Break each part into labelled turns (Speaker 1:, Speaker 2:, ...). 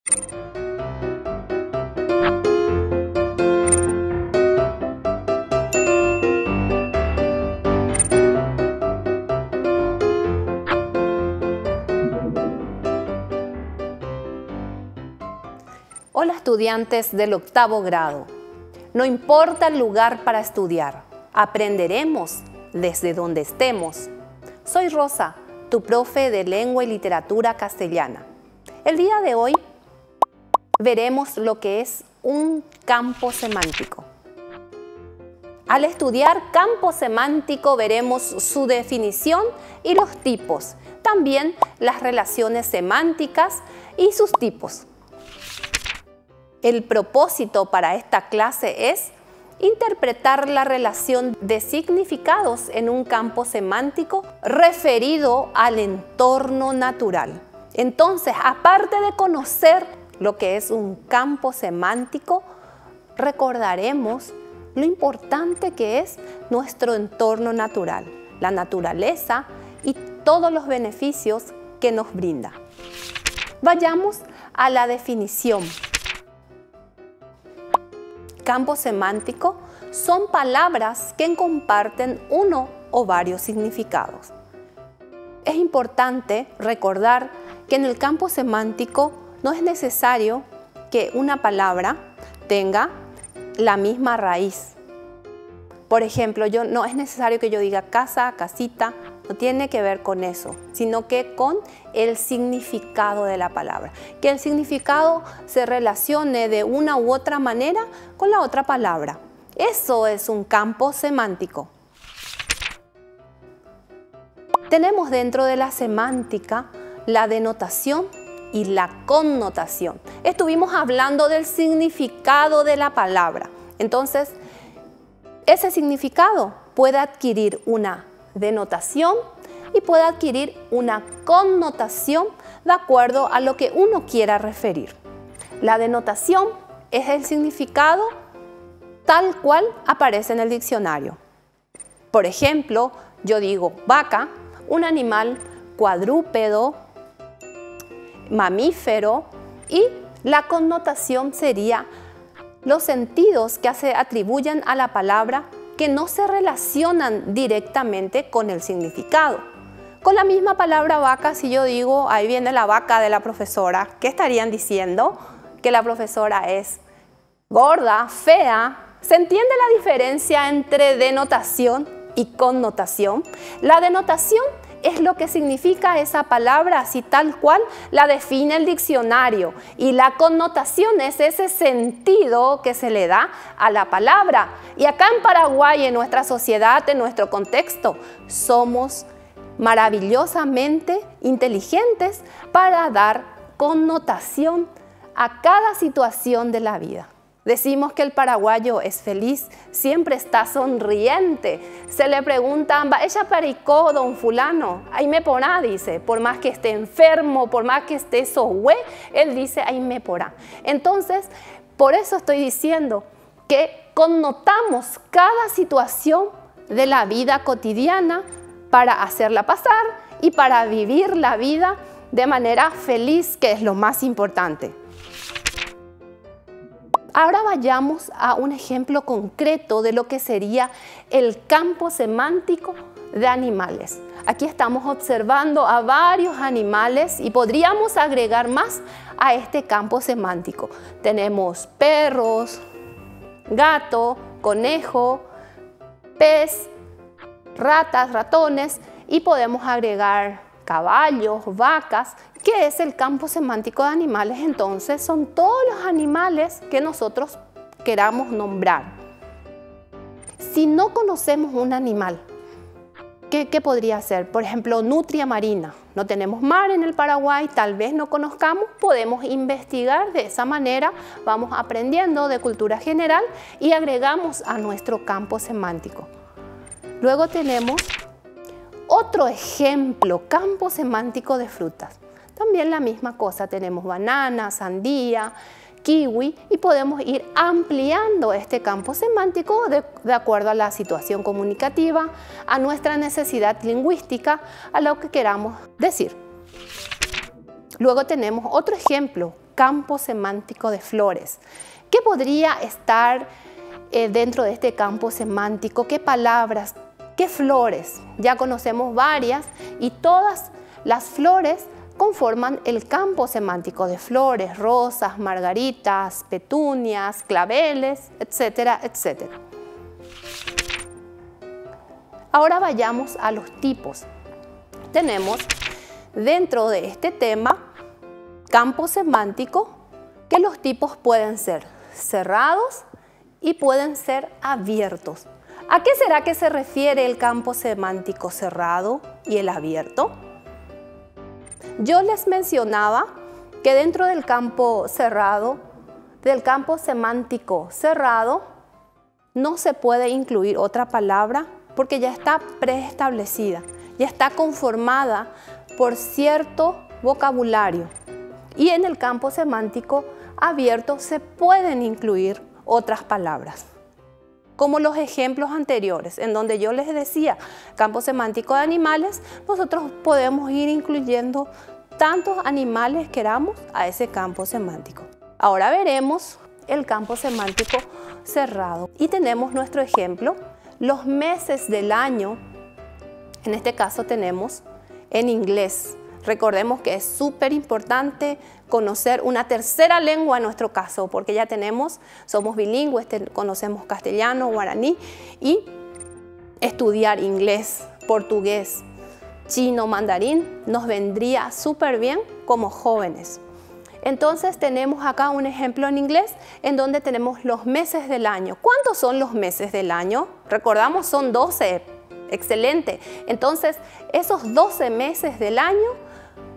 Speaker 1: Hola estudiantes del 8º grado. No importa el lugar para estudiar, aprenderemos desde donde estemos. Soy Rosa, tu profe de Lengua y Literatura Castellana. El día de hoy veremos lo que es un campo semántico. Al estudiar campo semántico veremos su definición y los tipos, también las relaciones semánticas y sus tipos. El propósito para esta clase es interpretar la relación de significados en un campo semántico referido al entorno natural. Entonces, aparte de conocer lo que es un campo semántico, recordaremos lo importante que es nuestro entorno natural, la naturaleza y todos los beneficios que nos brinda. Vayamos a la definición. Campo semántico son palabras que comparten uno o varios significados. Es importante recordar que en el campo semántico no es necesario que una palabra tenga la misma raíz. Por ejemplo, no es necesario que yo diga casa, casita, no tiene que ver con eso, sino que con el significado de la palabra. Que el significado se relacione de una u otra manera con la otra palabra. Eso es un campo semántico. Tenemos dentro de la semántica la denotación y la connotación. Estuvimos hablando del significado de la palabra. Entonces, ese significado puede adquirir una denotación y puede adquirir una connotación de acuerdo a lo que uno quiera referir. La denotación es el significado tal cual aparece en el diccionario. Por ejemplo, yo digo vaca, un animal cuadrúpedo, mamífero, y la connotación sería los sentidos que se atribuyen a la palabra que no se relacionan directamente con el significado. Con la misma palabra vaca, si yo digo, ahí viene la vaca de la profesora, ¿qué estarían diciendo? Que la profesora es gorda, fea. ¿Se entiende la diferencia entre denotación y connotación? La denotación es lo que significa esa palabra, así tal cual la define el diccionario. Y la connotación es ese sentido que se le da a la palabra. Y acá en Paraguay, en nuestra sociedad, en nuestro contexto, somos maravillosamente inteligentes para dar connotación a cada situación de la vida. Decimos que el paraguayo es feliz, siempre está sonriente. Se le preguntan, ¿ella paricó, don fulano? Ahí me porá, dice, por más que esté enfermo, por más que esté sohue, él dice, ahí me porá. Entonces, por eso estoy diciendo que connotamos cada situación de la vida cotidiana para hacerla pasar y para vivir la vida de manera feliz, que es lo más importante. Ahora vayamos a un ejemplo concreto de lo que sería el campo semántico de animales. Aquí estamos observando a varios animales y podríamos agregar más a este campo semántico. Tenemos perros, gato, conejo, pez, ratas, ratones y podemos agregar caballos, vacas. ¿Qué es el campo semántico de animales? Entonces son todos los animales que nosotros queramos nombrar. Si no conocemos un animal, ¿qué podría ser? Por ejemplo, nutria marina. No tenemos mar en el Paraguay, tal vez no conozcamos, podemos investigar de esa manera, vamos aprendiendo de cultura general y agregamos a nuestro campo semántico. Luego tenemos otro ejemplo, campo semántico de frutas. También la misma cosa, tenemos banana, sandía, kiwi y podemos ir ampliando este campo semántico de acuerdo a la situación comunicativa, a nuestra necesidad lingüística, a lo que queramos decir. Luego tenemos otro ejemplo, campo semántico de flores. ¿Qué podría estar dentro de este campo semántico? ¿Qué palabras? ¿Qué flores? Ya conocemos varias y todas las flores conforman el campo semántico de flores, rosas, margaritas, petunias, claveles, etcétera, etcétera. Ahora vayamos a los tipos. Tenemos dentro de este tema campo semántico que los tipos pueden ser cerrados y pueden ser abiertos. ¿A qué será que se refiere el campo semántico cerrado y el abierto? Yo les mencionaba que dentro del campo cerrado, del campo semántico cerrado, no se puede incluir otra palabra porque ya está preestablecida, ya está conformada por cierto vocabulario. Y en el campo semántico abierto se pueden incluir otras palabras, como los ejemplos anteriores, en donde yo les decía campo semántico de animales, nosotros podemos ir incluyendo tantos animales queramos a ese campo semántico. Ahora veremos el campo semántico cerrado y tenemos nuestro ejemplo, los meses del año. En este caso tenemos en inglés. Recordemos que es súper importante conocer una tercera lengua en nuestro caso, porque ya somos bilingües, conocemos castellano, guaraní y estudiar inglés, portugués, chino, mandarín nos vendría súper bien como jóvenes. Entonces tenemos acá un ejemplo en inglés en donde tenemos los meses del año. ¿Cuántos son los meses del año? Recordamos, son 12. Excelente. Entonces, esos 12 meses del año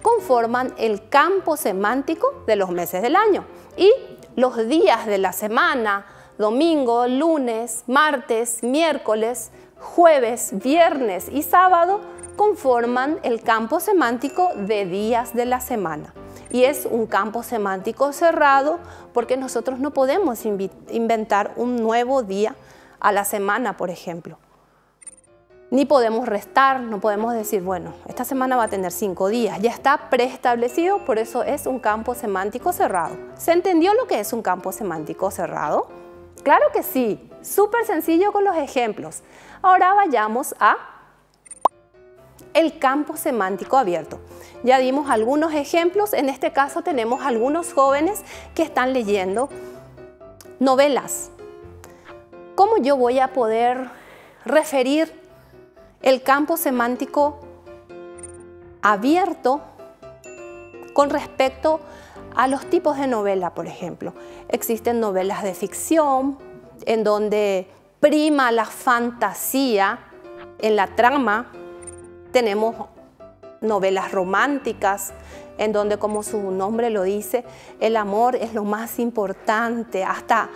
Speaker 1: conforman el campo semántico de los meses del año. Y los días de la semana, domingo, lunes, martes, miércoles, jueves, viernes y sábado, conforman el campo semántico de días de la semana. Y es un campo semántico cerrado porque nosotros no podemos inventar un nuevo día a la semana, por ejemplo. Ni podemos restar, no podemos decir, bueno, esta semana va a tener 5 días. Ya está preestablecido, por eso es un campo semántico cerrado. ¿Se entendió lo que es un campo semántico cerrado? Claro que sí, súper sencillo con los ejemplos. Ahora vayamos a el campo semántico abierto. Ya dimos algunos ejemplos, en este caso tenemos algunos jóvenes que están leyendo novelas. ¿Cómo yo voy a poder referir el campo semántico abierto con respecto a los tipos de novela, por ejemplo? Existen novelas de ficción en donde prima la fantasía en la trama. Tenemos novelas románticas en donde, como su nombre lo dice, el amor es lo más importante. Hasta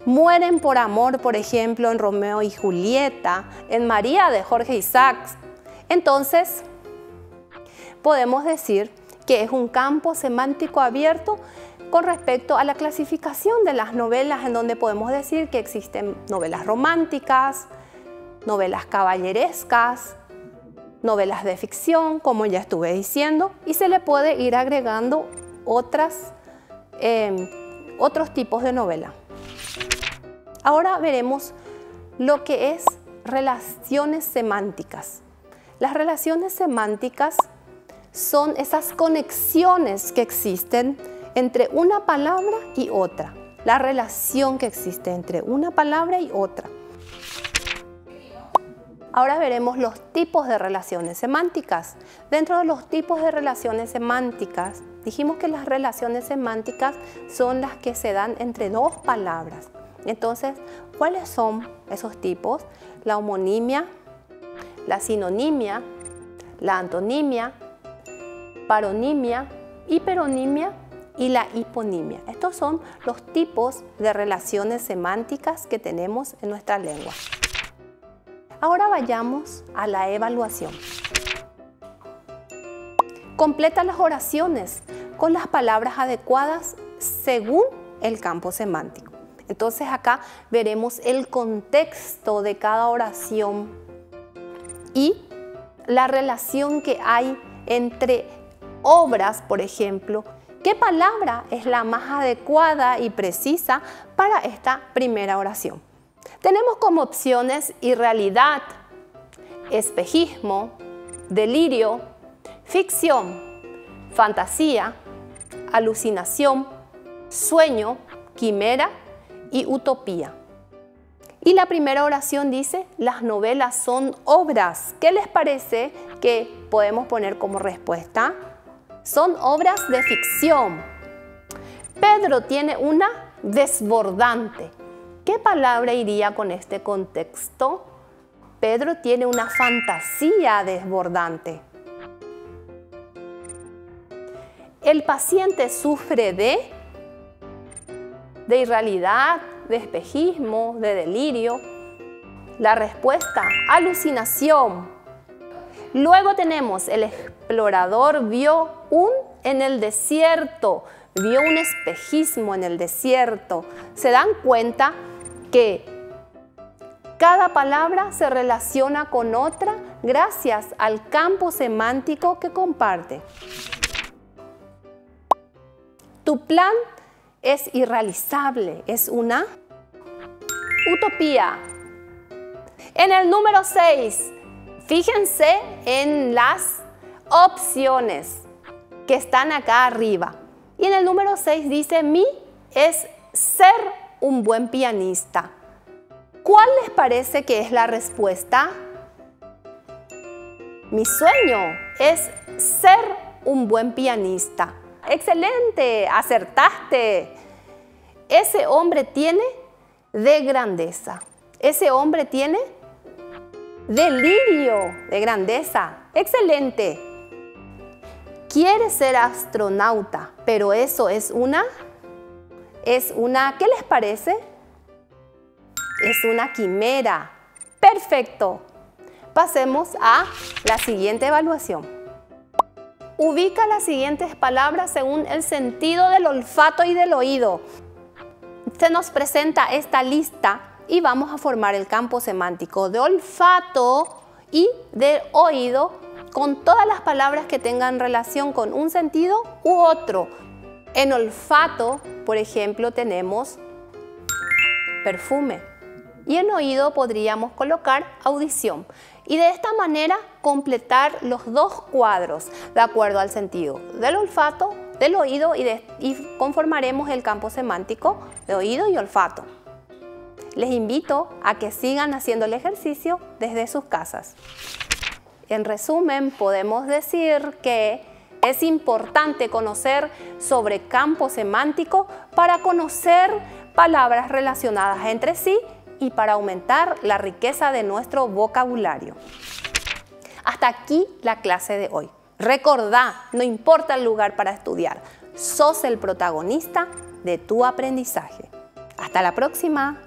Speaker 1: mueren por amor, por ejemplo, en Romeo y Julieta, en María de Jorge Isaacs. Entonces, podemos decir que es un campo semántico abierto con respecto a la clasificación de las novelas, en donde podemos decir que existen novelas románticas, novelas caballerescas, novelas de ficción, como ya estuve diciendo, y se le puede ir agregando otros tipos de novela. Ahora veremos lo que es relaciones semánticas. Las relaciones semánticas son esas conexiones que existen entre una palabra y otra. La relación que existe entre una palabra y otra. Ahora veremos los tipos de relaciones semánticas. Dentro de los tipos de relaciones semánticas, dijimos que las relaciones semánticas son las que se dan entre dos palabras. Entonces, ¿cuáles son esos tipos? La homonimia, la sinonimia, la antonimia, paronimia, hiperonimia y la hiponimia. Estos son los tipos de relaciones semánticas que tenemos en nuestra lengua. Ahora vayamos a la evaluación. Completa las oraciones con las palabras adecuadas según el campo semántico. Entonces acá veremos el contexto de cada oración y la relación que hay entre obras, por ejemplo, ¿Qué palabra es la más adecuada y precisa para esta primera oración? Tenemos como opciones irrealidad, espejismo, delirio, ficción, fantasía, alucinación, sueño, quimera y utopía. Y la primera oración dice, las novelas son obras. ¿Qué les parece que podemos poner como respuesta? Son obras de ficción. Pedro tiene una desbordante. ¿Qué palabra iría con este contexto? Pedro tiene una fantasía desbordante. El paciente sufre de irrealidad, de espejismo, de delirio. La respuesta, alucinación. Luego tenemos el explorador vio en el desierto, vio un espejismo en el desierto. ¿Se dan cuenta que cada palabra se relaciona con otra gracias al campo semántico que comparte? Tu plan es irrealizable, es una utopía. En el número 6, fíjense en las opciones que están acá arriba. Y en el número 6 dice, mi es ser un buen pianista. ¿Cuál les parece que es la respuesta? Mi sueño es ser un buen pianista. ¡Excelente! ¡Acertaste! Ese hombre tiene de grandeza. Ese hombre tiene delirio de grandeza. ¡Excelente! Quiere ser astronauta, pero eso es una, ¿qué les parece? Es una quimera. ¡Perfecto! Pasemos a la siguiente evaluación. Ubica las siguientes palabras según el sentido del olfato y del oído. Se nos presenta esta lista y vamos a formar el campo semántico de olfato y de oído con todas las palabras que tengan relación con un sentido u otro. En olfato, por ejemplo, tenemos perfume y en oído podríamos colocar audición. Y de esta manera completar los dos cuadros de acuerdo al sentido del olfato, del oído y conformaremos el campo semántico de oído y olfato. Les invito a que sigan haciendo el ejercicio desde sus casas. En resumen, podemos decir que es importante conocer sobre campo semántico para conocer palabras relacionadas entre sí y para aumentar la riqueza de nuestro vocabulario. Hasta aquí la clase de hoy. Recordá, no importa el lugar para estudiar, sos el protagonista de tu aprendizaje. Hasta la próxima.